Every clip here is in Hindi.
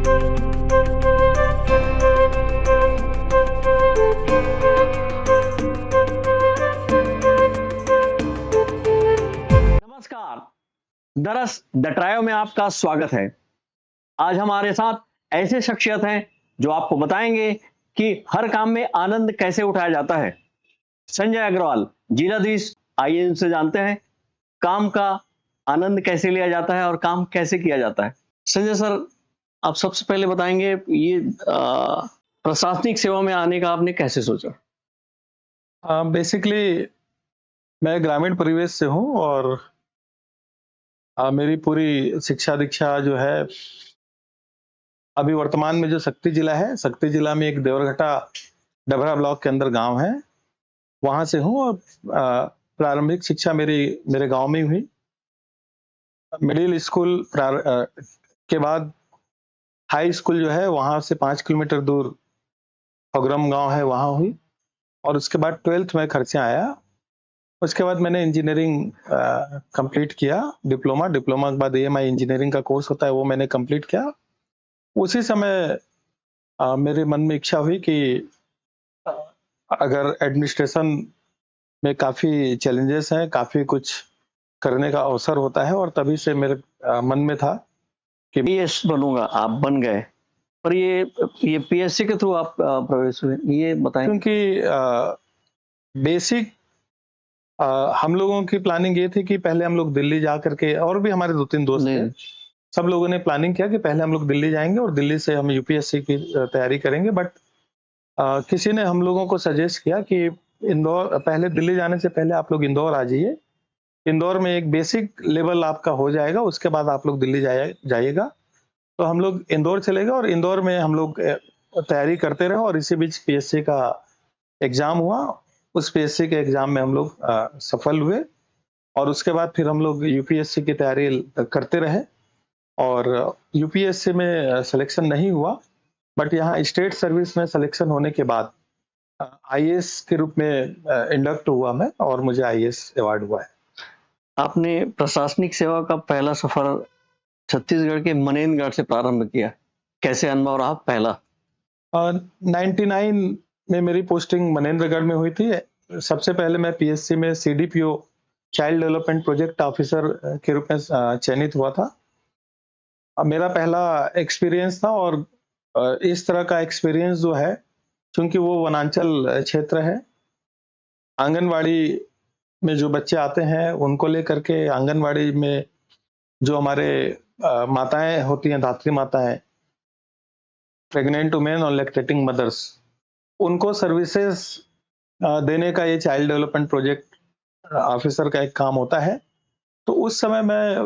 नमस्कार। दरस द ट्रायो में आपका स्वागत है। आज हमारे साथ ऐसे शख्सियत हैं जो आपको बताएंगे कि हर काम में आनंद कैसे उठाया जाता है। संजय अग्रवाल, जिलाधीश, आइए उनसे जानते हैं काम का आनंद कैसे लिया जाता है और काम कैसे किया जाता है। संजय सर, आप सबसे पहले बताएंगे ये प्रशासनिक सेवा में आने का आपने कैसे सोचा? बेसिकली मैं ग्रामीण परिवेश से हूँ और मेरी पूरी शिक्षा दीक्षा जो है अभी वर्तमान में जो शक्ति जिला है, शक्ति जिला में एक देवरघटा डभरा ब्लॉक के अंदर गांव है, वहां से हूँ। और प्रारंभिक शिक्षा मेरी मेरे गांव में ही हुई। मिडिल स्कूल के बाद हाई स्कूल जो है वहां से 5 किलोमीटर दूर फगरम गांव है, वहां हुई। और उसके बाद 12th में खर्चा आया। उसके बाद मैंने इंजीनियरिंग कंप्लीट किया, डिप्लोमा के बाद AMI इंजीनियरिंग का कोर्स होता है, वो मैंने कंप्लीट किया। उसी समय मेरे मन में इच्छा हुई कि अगर एडमिनिस्ट्रेशन में काफ़ी चैलेंजेस हैं, काफ़ी कुछ करने का अवसर होता है, और तभी से मेरे मन में था कि PS बनूंगा। आप बन गए, पर ये PSC के थ्रू आप प्रवेश हुए, ये बताएं। क्योंकि बेसिक हम लोगों की प्लानिंग ये थी कि पहले हम लोग दिल्ली जा करके, और भी हमारे 2-3 दोस्त थे, सब लोगों ने प्लानिंग किया कि पहले हम लोग दिल्ली जाएंगे और दिल्ली से हम UPSC की तैयारी करेंगे। बट किसी ने हम लोगों को सजेस्ट किया कि इंदौर, पहले दिल्ली जाने से पहले आप लोग इंदौर आ जाइए, इंदौर में एक बेसिक लेवल आपका हो जाएगा, उसके बाद आप लोग दिल्ली जाइएगा। तो हम लोग इंदौर चले गए और इंदौर में हम लोग तैयारी करते रहे, और इसी बीच PSC का एग्जाम हुआ। उस PSC के एग्जाम में हम लोग सफल हुए, और उसके बाद फिर हम लोग UPSC की तैयारी करते रहे। और UPSC में सिलेक्शन नहीं हुआ, बट यहाँ स्टेट सर्विस में सिलेक्शन होने के बाद IAS के रूप में इंडक्ट हुआ मैं, और मुझे IAS अवार्ड हुआ है। आपने प्रशासनिक सेवा का पहला सफर छत्तीसगढ़ के मनेन्द्रगढ़ से प्रारंभ किया, कैसे अनुभव रहा पहला? 99 में मेरी पोस्टिंग मनेन्द्रगढ़ में हुई थी। सबसे पहले मैं PSC में CDPO child development project officer के रूप में चयनित हुआ था। मेरा पहला एक्सपीरियंस था, और इस तरह का एक्सपीरियंस जो है, क्योंकि वो वनांचल क्षेत्र है, आंगनवाड़ी में जो बच्चे आते हैं उनको लेकर के, आंगनवाड़ी में जो हमारे माताएं होती हैं, धात्री माताएं, प्रेग्नेंट वुमेन और लैक्टेटिंग मदर्स, उनको सर्विसेज देने का ये चाइल्ड डेवलपमेंट प्रोजेक्ट ऑफिसर का एक काम होता है। तो उस समय मैं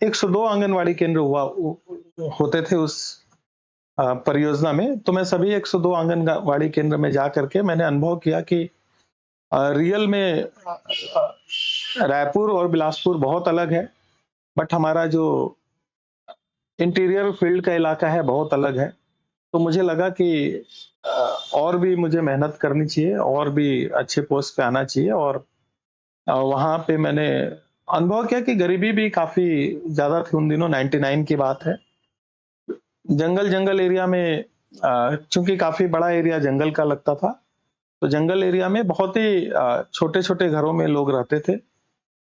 102 आंगनवाड़ी केंद्र होते थे उस परियोजना में। तो मैं सभी 102 आंगनवाड़ी केंद्र में जा करके मैंने अनुभव किया कि रियल में रायपुर और बिलासपुर बहुत अलग है, बट हमारा जो इंटीरियर फील्ड का इलाका है बहुत अलग है। तो मुझे लगा कि और भी मुझे मेहनत करनी चाहिए, और भी अच्छे पोस्ट पे आना चाहिए। और वहाँ पे मैंने अनुभव किया कि गरीबी भी काफी ज्यादा थी उन दिनों। 99 की बात है। जंगल एरिया में, चूंकि काफी बड़ा एरिया जंगल का लगता था, तो जंगल एरिया में बहुत ही छोटे छोटे घरों में लोग रहते थे।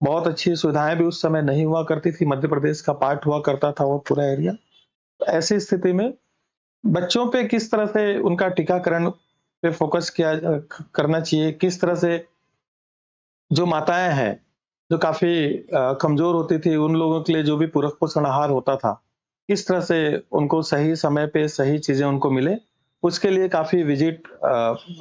बहुत अच्छी सुविधाएं भी उस समय नहीं हुआ करती थी। मध्य प्रदेश का पार्ट हुआ करता था वो पूरा एरिया। तो ऐसी स्थिति में बच्चों पे किस तरह से उनका टीकाकरण पे फोकस करना चाहिए, किस तरह से जो माताएं हैं जो काफी कमजोर होती थी, उन लोगों के लिए जो भी पूरक पोषण आहार होता था, किस तरह से उनको सही समय पे सही चीजें उनको मिले, उसके लिए काफी विजिट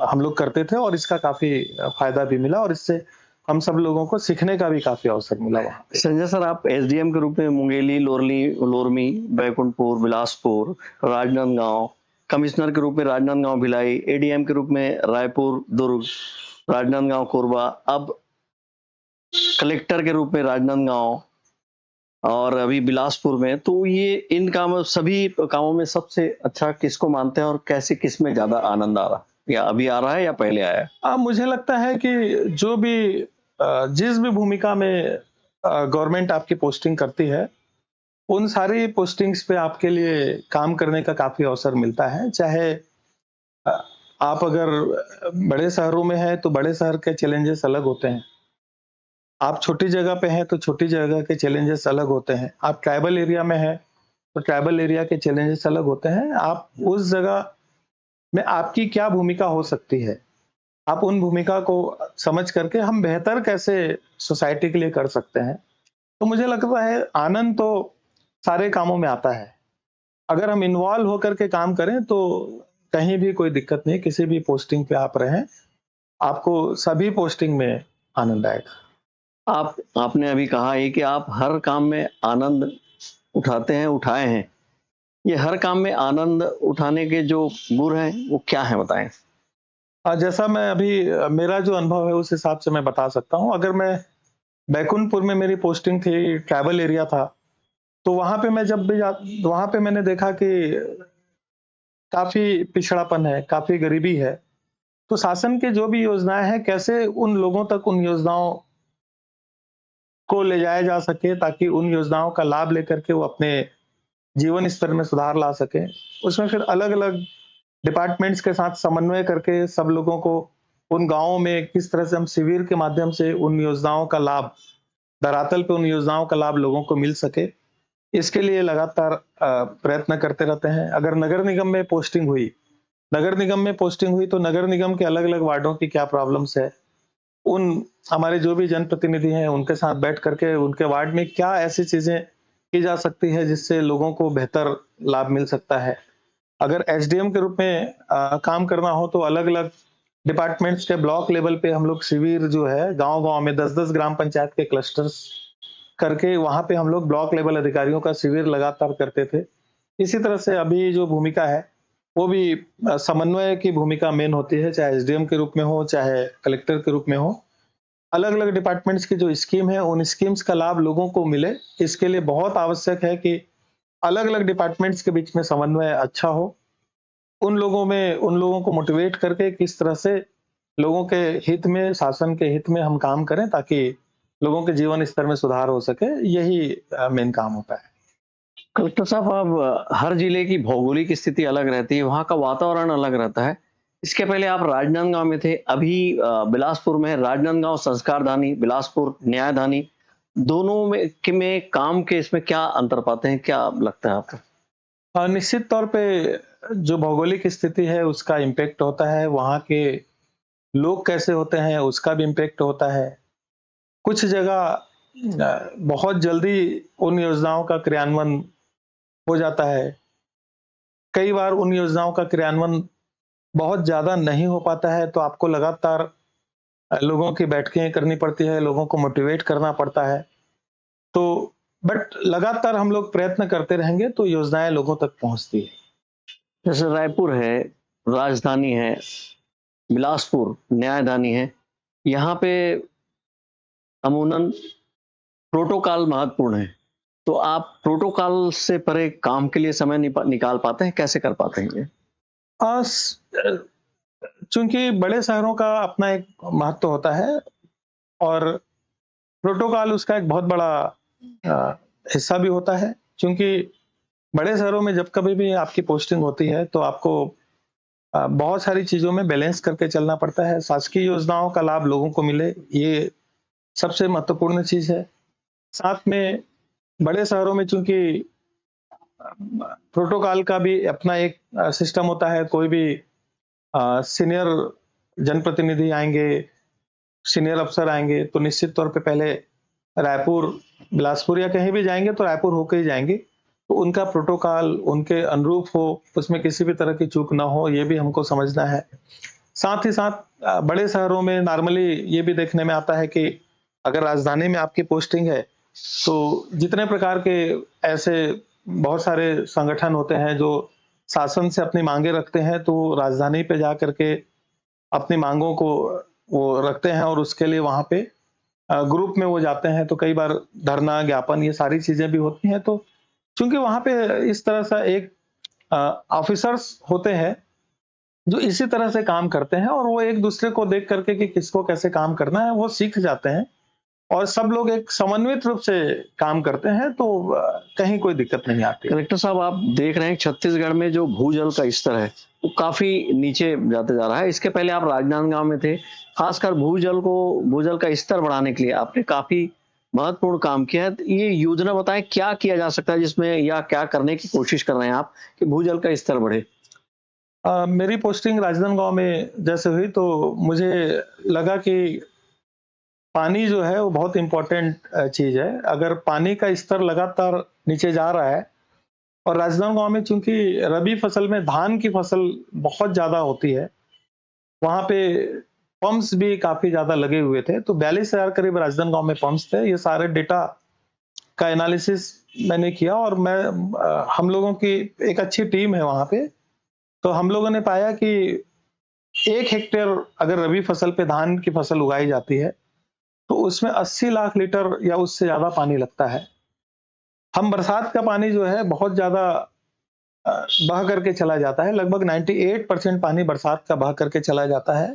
हम लोग करते थे, और इसका काफी फायदा भी मिला, और इससे हम सब लोगों को सीखने का भी काफी अवसर मिला वहाँ पे। संजय सर, आप SDM के रूप में मुंगेली, लोरमी, बैकुंठपुर, बिलासपुर, राजनांदगांव, कमिश्नर के रूप में राजनांदगांव भिलाई, ADM के रूप में रायपुर, दुर्ग, राजनांदगांव, कोरबा, अब कलेक्टर के रूप में राजनांदगांव और अभी बिलासपुर में। तो ये इन कामों, सभी कामों में सबसे अच्छा किसको मानते हैं और कैसे, किस में ज्यादा आनंद आ रहा, या अभी आ रहा है या पहले आया है? मुझे लगता है कि जो भी जिस भी भूमिका में गवर्नमेंट आपकी पोस्टिंग करती है, उन सारी पोस्टिंग्स पे आपके लिए काम करने का काफ़ी अवसर मिलता है। चाहे आप अगर बड़े शहरों में हैं, तो बड़े शहर के चैलेंजेस अलग होते हैं। आप छोटी जगह पे हैं, तो छोटी जगह के चैलेंजेस अलग होते हैं। आप ट्राइबल एरिया में हैं, तो ट्राइबल एरिया के चैलेंजेस अलग होते हैं। आप उस जगह में आपकी क्या भूमिका हो सकती है? आप उन भूमिका को समझ करके हम बेहतर कैसे सोसाइटी के लिए कर सकते हैं। तो मुझे लगता है आनंद तो सारे कामों में आता है। अगर हम इन्वॉल्व होकर के काम करें तो कहीं भी कोई दिक्कत नहीं, किसी भी पोस्टिंग पे आप रहें, आपको सभी पोस्टिंग में आनंद आएगा। आपने अभी कहा है कि आप हर काम में आनंद उठाते हैं, उठाए हैं। ये हर काम में आनंद उठाने के जो गुर हैं, वो क्या हैं बताएँ? जैसा मैं अभी मेरा जो अनुभव है उस हिसाब से मैं बता सकता हूँ। अगर मैं बैकुंठपुर में मेरी पोस्टिंग थी, ट्राइबल एरिया था, तो वहाँ पे मैं जब भी वहाँ पे मैंने देखा कि काफ़ी पिछड़ापन है, काफ़ी गरीबी है। तो शासन की जो भी योजनाएँ हैं, कैसे उन लोगों तक उन योजनाओं को ले जाया जा सके ताकि उन योजनाओं का लाभ लेकर के वो अपने जीवन स्तर में सुधार ला सकें। उसमें फिर अलग-अलग डिपार्टमेंट्स के साथ समन्वय करके सब लोगों को उन गाँवों में किस तरह से हम शिविर के माध्यम से उन योजनाओं का लाभ धरातल पे उन योजनाओं का लाभ लोगों को मिल सके, इसके लिए लगातार प्रयत्न करते रहते हैं। अगर नगर निगम में पोस्टिंग हुई, तो नगर निगम के अलग-अलग वार्डों की क्या प्रॉब्लम्स है, उन हमारे जो भी जनप्रतिनिधि हैं, उनके साथ बैठ करके उनके वार्ड में क्या ऐसी चीज़ें की जा सकती है, जिससे लोगों को बेहतर लाभ मिल सकता है। अगर एसडीएम के रूप में काम करना हो, तो अलग-अलग डिपार्टमेंट्स के ब्लॉक लेवल पे हम लोग शिविर जो है, गाँव-गाँव में 10-10 ग्राम पंचायत के क्लस्टर्स करके वहाँ पे हम लोग ब्लॉक लेवल अधिकारियों का शिविर लगातार करते थे। इसी तरह से अभी जो भूमिका है, वो भी समन्वय की भूमिका मेन होती है, चाहे एसडीएम के रूप में हो, चाहे कलेक्टर के रूप में हो। अलग-अलग डिपार्टमेंट्स की जो स्कीम है, उन स्कीम्स का लाभ लोगों को मिले, इसके लिए बहुत आवश्यक है कि अलग-अलग डिपार्टमेंट्स के बीच में समन्वय अच्छा हो। उन लोगों को मोटिवेट करके किस तरह से लोगों के हित में, शासन के हित में हम काम करें ताकि लोगों के जीवन स्तर में सुधार हो सके, यही मेन काम होता है। कलेक्टर साहब, अब हर जिले की भौगोलिक स्थिति अलग रहती है, वहाँ का वातावरण अलग रहता है। इसके पहले आप राजनांदगांव में थे, अभी बिलासपुर में है। राजनांदगांव संस्कारधानी, बिलासपुर न्यायधानी, दोनों में काम के इसमें क्या अंतर पाते हैं? क्या लगता है आपको? निश्चित तौर पे जो भौगोलिक स्थिति है उसका इम्पैक्ट होता है, वहाँ के लोग कैसे होते हैं उसका भी इम्पैक्ट होता है। कुछ जगह बहुत जल्दी उन योजनाओं का क्रियान्वयन हो जाता है। कई बार उन योजनाओं का क्रियान्वयन बहुत ज़्यादा नहीं हो पाता है, तो आपको लगातार लोगों की बैठकें करनी पड़ती है, लोगों को मोटिवेट करना पड़ता है। तो बट लगातार हम लोग प्रयत्न करते रहेंगे तो योजनाएँ लोगों तक पहुँचती है। जैसे रायपुर है, राजधानी है, बिलासपुर न्यायधानी है, यहाँ पे अमूमन प्रोटोकॉल महत्वपूर्ण है। तो आप प्रोटोकॉल से परे काम के लिए समय निकाल पाते हैं? कैसे कर पाते हैं ये? अ, स अ, चूँकि बड़े शहरों का अपना एक महत्व होता है और प्रोटोकॉल उसका एक बहुत बड़ा अ, हिस्सा भी होता है। चूँकि बड़े शहरों में जब कभी भी आपकी पोस्टिंग होती है तो आपको बहुत सारी चीज़ों में बैलेंस करके चलना पड़ता है। शासकीय योजनाओं का लाभ लोगों को मिले, ये सबसे महत्वपूर्ण चीज़ है। साथ में बड़े शहरों में चूँकि प्रोटोकॉल का भी अपना एक सिस्टम होता है। कोई भी सीनियर जनप्रतिनिधि आएँगे, सीनियर अफ़सर आएँगे, तो निश्चित तौर पे पहले रायपुर, बिलासपुर या कहीं भी जाएँगे तो रायपुर होके ही जाएँगे। तो उनका प्रोटोकॉल उनके अनुरूप हो, उसमें किसी भी तरह की चूक ना हो, ये भी हमको समझना है। साथ ही साथ बड़े शहरों में नॉर्मली ये भी देखने में आता है कि अगर राजधानी में आपकी पोस्टिंग है, तो जितने प्रकार के ऐसे बहुत सारे संगठन होते हैं जो शासन से अपनी माँगें रखते हैं, तो राजधानी पे जा कर के अपनी माँगों को वो रखते हैं और उसके लिए वहाँ पे ग्रुप में वो जाते हैं, तो कई बार धरना, ज्ञापन ये सारी चीज़ें भी होती हैं। तो चूँकि वहाँ पे इस तरह सा एक ऑफ़िसर्स होते हैं, जो इसी तरह से काम करते हैं और वो एक-दूसरे को देख कर के कि किसको कैसे काम करना है, वो सीख जाते हैं। और सब लोग एक समन्वित रूप से काम करते हैं, तो कहीं कोई दिक्कत नहीं आती। कलेक्टर साहब, आप देख रहे हैं छत्तीसगढ़ में जो भूजल का स्तर है वो काफी नीचे जाते जा रहा है। इसके पहले आप राजनांदगांव में थे। खासकर भूजल का स्तर बढ़ाने के लिए आपने काफी महत्वपूर्ण काम किया है। ये योजना बताएं, क्या किया जा सकता है जिसमें, या क्या करने की कोशिश कर रहे हैं आप कि भूजल का स्तर बढ़े? मेरी पोस्टिंग राजनांदगांव में जैसे हुई तो मुझे लगा कि पानी जो है वो बहुत इम्पोर्टेंट चीज है। अगर पानी का स्तर लगातार नीचे जा रहा है, और राजनांदगांव में चूंकि रबी फसल में धान की फसल बहुत ज्यादा होती है, वहां पे पंप्स भी काफी ज्यादा लगे हुए थे, तो 42,000 करीब राजनांदगांव में पंप्स थे। ये सारे डेटा का एनालिसिस मैंने किया, और हम लोगों की एक अच्छी टीम है वहां पे। तो हम लोगों ने पाया कि 1 हेक्टेयर अगर रबी फसल पे धान की फसल उगाई जाती है तो उसमें 80 लाख लीटर या उससे ज्यादा पानी लगता है। हम बरसात का पानी जो है बहुत ज्यादा बह करके चला जाता है, लगभग 98% पानी बरसात का बह करके चला जाता है।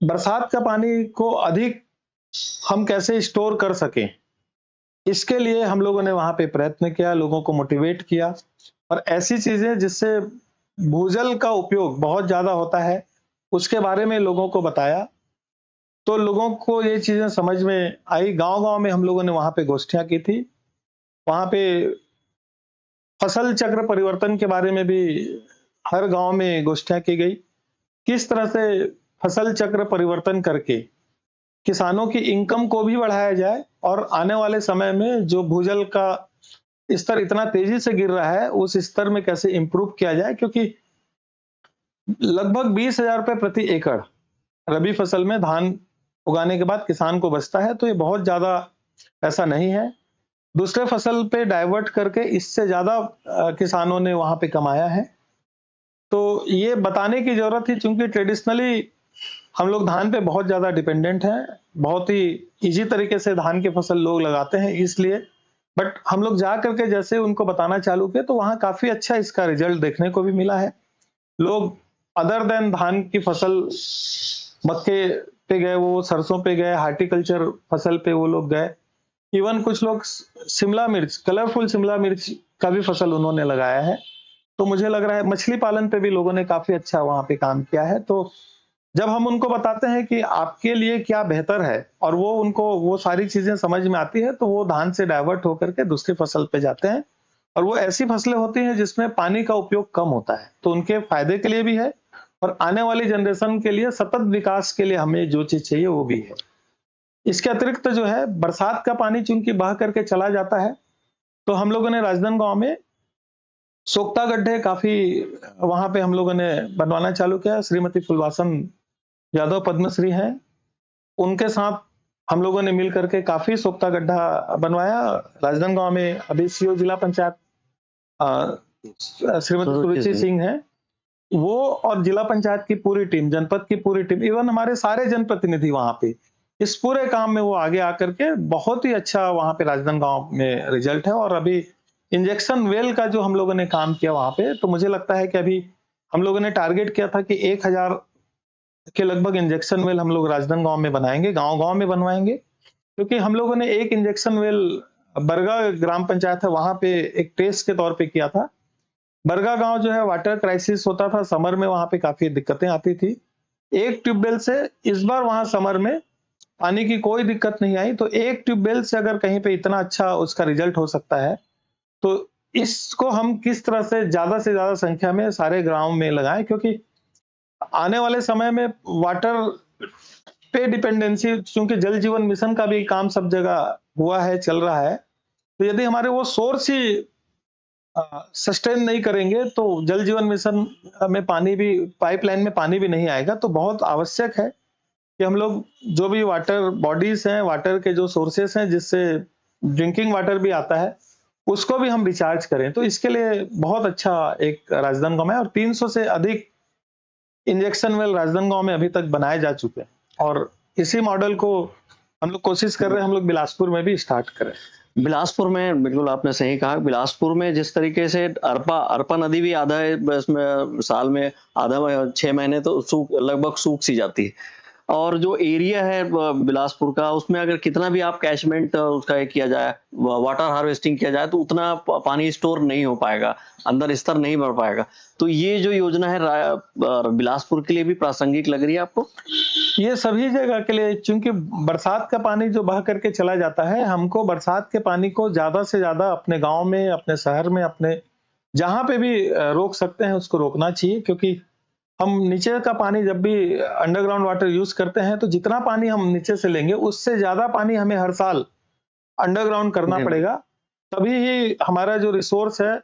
बरसात का पानी को अधिक हम कैसे स्टोर कर सकें, इसके लिए हम लोगों ने वहां पे प्रयत्न किया, लोगों को मोटिवेट किया, और ऐसी चीजें जिससे भूजल का उपयोग बहुत ज्यादा होता है उसके बारे में लोगों को बताया। तो लोगों को ये चीजें समझ में आई। गांव-गांव में हम लोगों ने वहां पे गोष्ठियां की थी। वहां पे फसल चक्र परिवर्तन के बारे में भी हर गांव में गोष्ठियां की गई। किस तरह से फसल चक्र परिवर्तन करके किसानों की इनकम को भी बढ़ाया जाए, और आने वाले समय में जो भूजल का स्तर इतना तेजी से गिर रहा है उस स्तर में कैसे इंप्रूव किया जाए, क्योंकि लगभग 20,000 रुपए प्रति एकड़ रबी फसल में धान उगाने के बाद किसान को बचता है, तो ये बहुत ज्यादा पैसा नहीं है। दूसरे फसल पे डाइवर्ट करके इससे ज्यादा किसानों ने वहां पे कमाया है। तो ये बताने की जरूरत थी, क्योंकि ट्रेडिशनली हम लोग धान पे बहुत ज्यादा डिपेंडेंट हैं, बहुत ही इजी तरीके से धान की फसल लोग लगाते हैं इसलिए। बट हम लोग जा करके जैसे उनको बताना चालू किए तो वहां काफी अच्छा इसका रिजल्ट देखने को भी मिला है। लोग अदर देन धान की फसल, मक्के पे गए, वो सरसों पे गए, हार्टिकल्चर फसल पे वो लोग गए। इवन कुछ लोग शिमला मिर्च, कलरफुल शिमला मिर्च का भी फसल उन्होंने लगाया है। तो मुझे लग रहा है मछली पालन पे भी लोगों ने काफी अच्छा वहां पे काम किया है। तो जब हम उनको बताते हैं कि आपके लिए क्या बेहतर है, और वो उनको वो सारी चीजें समझ में आती है, तो वो धान से डाइवर्ट होकर के दूसरी फसल पे जाते हैं। और वो ऐसी फसलें होती हैं जिसमें पानी का उपयोग कम होता है, तो उनके फायदे के लिए भी है, और आने वाली जनरेशन के लिए सतत विकास के लिए हमें जो चीज चाहिए वो भी है। इसके अतिरिक्त जो है बरसात का पानी चूंकि बह करके चला जाता है, तो हम लोगों ने राजनांदगांव में सोख्ता गड्ढे काफी वहां पे हम लोगों ने बनवाना चालू किया। श्रीमती फुलवासन यादव पद्मश्री हैं, उनके साथ हम लोगों ने मिल करके काफी सोख्ता गड्ढा बनवाया। राजनांदगांव में अभी सीओ जिला पंचायत श्रीमती सुरुचि सिंह है, वो और जिला पंचायत की पूरी टीम, जनपद की पूरी टीम, इवन हमारे सारे जनप्रतिनिधि वहां पे इस पूरे काम में वो आगे आकर के बहुत ही अच्छा वहां पे राजनांदगांव में रिजल्ट है। और अभी इंजेक्शन वेल का जो हम लोगों ने काम किया वहां पे, तो मुझे लगता है कि अभी हम लोगों ने टारगेट किया था कि 1,000 के लगभग इंजेक्शन वेल हम लोग राजनांदगांव में बनाएंगे, गांव-गांव में बनवाएंगे। क्योंकि हम लोगों ने एक इंजेक्शन वेल बरगा ग्राम पंचायत है वहां पे एक टेस्ट के तौर पे किया था। बरगा गांव जो है वाटर क्राइसिस होता था, समर में वहां पे काफी दिक्कतें आती थी। एक ट्यूबवेल से इस बार वहां समर में पानी की कोई दिक्कत नहीं आई। तो एक ट्यूबवेल से अगर कहीं पे इतना अच्छा उसका रिजल्ट हो सकता है, तो इसको हम किस तरह से ज्यादा संख्या में सारे गांव में लगाएं, क्योंकि आने वाले समय में वाटर पे डिपेंडेंसी, क्योंकि जल जीवन मिशन का भी काम सब जगह हुआ है, चल रहा है, तो यदि हमारे वो सोर्स ही सस्टेन नहीं करेंगे तो जल जीवन मिशन में पानी भी, पाइपलाइन में पानी भी नहीं आएगा। तो बहुत आवश्यक है कि हम लोग जो भी वाटर बॉडीज हैं, वाटर के जो सोर्सेस हैं जिससे ड्रिंकिंग वाटर भी आता है, उसको भी हम रिचार्ज करें। तो इसके लिए बहुत अच्छा एक राजनांदगांव में, और 300 से अधिक इंजेक्शन वेल राजनांदगांव में अभी तक बनाए जा चुके हैं, और इसी मॉडल को हम लोग कोशिश कर रहे हैं हम लोग बिलासपुर में भी स्टार्ट करें। बिलासपुर में बिल्कुल आपने सही कहा। बिलासपुर में जिस तरीके से अरपा नदी भी आधा है, इसमें साल में आधा 6 महीने तो लगभग सूख सी जाती है। और जो एरिया है बिलासपुर का, उसमें अगर कितना भी आप कैचमेंट उसका ये किया जाए, वाटर हार्वेस्टिंग किया जाए, तो उतना पानी स्टोर नहीं हो पाएगा, अंदर स्तर नहीं बढ़ पाएगा। तो ये जो योजना है बिलासपुर के लिए भी प्रासंगिक लग रही है आपको? ये सभी जगह के लिए, चूंकि बरसात का पानी जो बह करके चला जाता है, हमको बरसात के पानी को ज्यादा से ज्यादा अपने गांव में, अपने शहर में, अपने जहां पे भी रोक सकते हैं उसको रोकना चाहिए। क्योंकि हम नीचे का पानी जब भी अंडरग्राउंड वाटर यूज करते हैं, तो जितना पानी हम नीचे से लेंगे उससे ज्यादा पानी हमें हर साल अंडरग्राउंड करना पड़ेगा, तभी ही हमारा जो रिसोर्स है,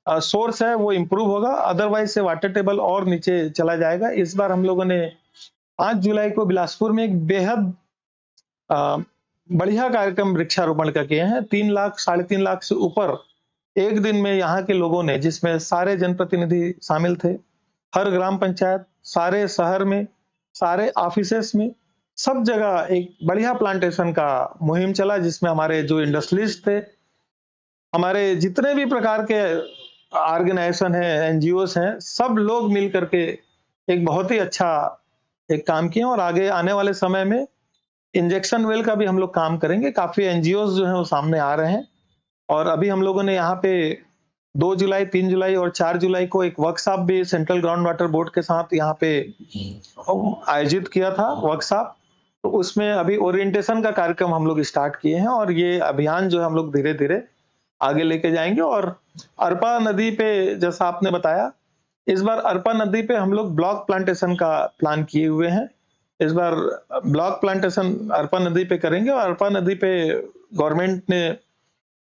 सोर्स है, वो इम्प्रूव होगा। अदरवाइज से वाटर टेबल और नीचे चला जाएगा। इस बार हम लोगों ने 5 जुलाई को बिलासपुर में एक बेहद बढ़िया कार्यक्रम वृक्षारोपण का किए हैं। 3 लाख 3.5 लाख से ऊपर एक दिन में यहाँ के लोगों ने, जिसमें सारे जनप्रतिनिधि शामिल थे, हर ग्राम पंचायत, सारे शहर में, सारे ऑफिसेस में, सब जगह एक बढ़िया प्लांटेशन का मुहिम चला, जिसमें हमारे जो इंडस्ट्रियलिस्ट थे, हमारे जितने भी प्रकार के ऑर्गेनाइजेशन है, एनजीओस हैं, सब लोग मिल करके एक बहुत ही अच्छा एक काम किए। और आगे आने वाले समय में इंजेक्शन वेल का भी हम लोग काम करेंगे। काफी एनजीओस जो हैं वो सामने आ रहे हैं। और अभी हम लोगों ने यहाँ पे 2 जुलाई, 3 जुलाई और 4 जुलाई को एक वर्कशॉप भी सेंट्रल ग्राउंड वाटर बोर्ड के साथ यहाँ पे आयोजित किया था वर्कशॉप। तो उसमें अभी ओरिएंटेशन का कार्यक्रम हम लोग स्टार्ट किए हैं, और ये अभियान जो है हम लोग धीरे धीरे आगे लेके जाएंगे। और अरपा नदी पे, जैसा आपने बताया, इस बार अरपा नदी पे हम लोग ब्लॉक प्लांटेशन का प्लान किए हुए हैं। इस बार ब्लॉक प्लांटेशन अरपा नदी पे करेंगे। और अरपा नदी पे गवर्नमेंट ने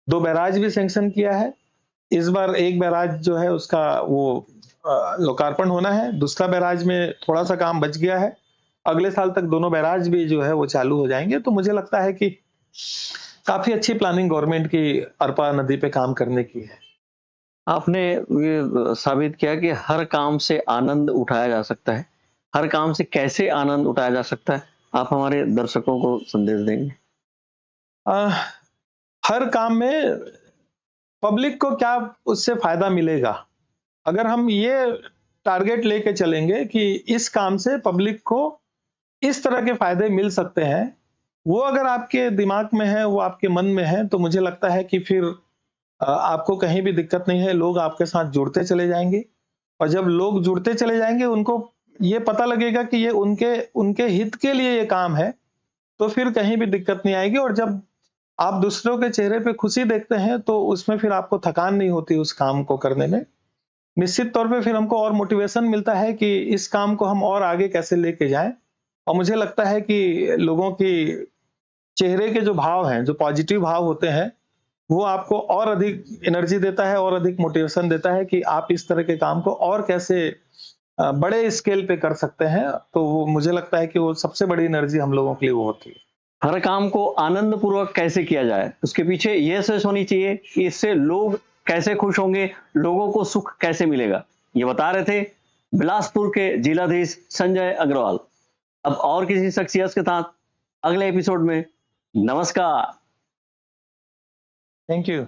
2 बैराज भी सैंक्शन किया है। इस बार एक बैराज जो है उसका वो लोकार्पण होना है। दूसरा बैराज में थोड़ा सा काम बच गया है। अगले साल तक दोनों बैराज भी जो है वो चालू हो जाएंगे। तो मुझे लगता है कि काफी अच्छी प्लानिंग गवर्नमेंट की अरपा नदी पे काम करने की है। आपने ये साबित किया कि हर काम से आनंद उठाया जा सकता है। हर काम से कैसे आनंद उठाया जा सकता है, आप हमारे दर्शकों को संदेश देंगे? आ, हर काम में पब्लिक को क्या उससे फायदा मिलेगा, अगर हम ये टारगेट लेके चलेंगे कि इस काम से पब्लिक को इस तरह के फायदे मिल सकते हैं, वो अगर आपके दिमाग में है, वो आपके मन में है, तो मुझे लगता है कि फिर आपको कहीं भी दिक्कत नहीं है। लोग आपके साथ जुड़ते चले जाएंगे। और जब लोग जुड़ते चले जाएंगे, उनको ये पता लगेगा कि ये उनके उनके हित के लिए ये काम है, तो फिर कहीं भी दिक्कत नहीं आएगी। और जब आप दूसरों के चेहरे पे खुशी देखते हैं, तो उसमें फिर आपको थकान नहीं होती उस काम को करने में। निश्चित तौर पे फिर हमको और मोटिवेशन मिलता है कि इस काम को हम और आगे कैसे लेके जाएं। और मुझे लगता है कि लोगों की चेहरे के जो भाव हैं, जो पॉजिटिव भाव होते हैं, वो आपको और अधिक एनर्जी देता है और अधिक मोटिवेशन देता है कि आप इस तरह के काम को और कैसे बड़े स्केल पे कर सकते हैं। तो वो मुझे लगता है कि वो सबसे बड़ी एनर्जी हम लोगों के लिए वो होती है। हर काम को आनंद पूर्वक कैसे किया जाए, उसके पीछे ये सोच होनी चाहिए कि इससे लोग कैसे खुश होंगे, लोगों को सुख कैसे मिलेगा। ये बता रहे थे बिलासपुर के जिलाधीश संजय अग्रवाल। अब और किसी शख्सियत के साथ अगले एपिसोड में। नमस्कार। Thank you.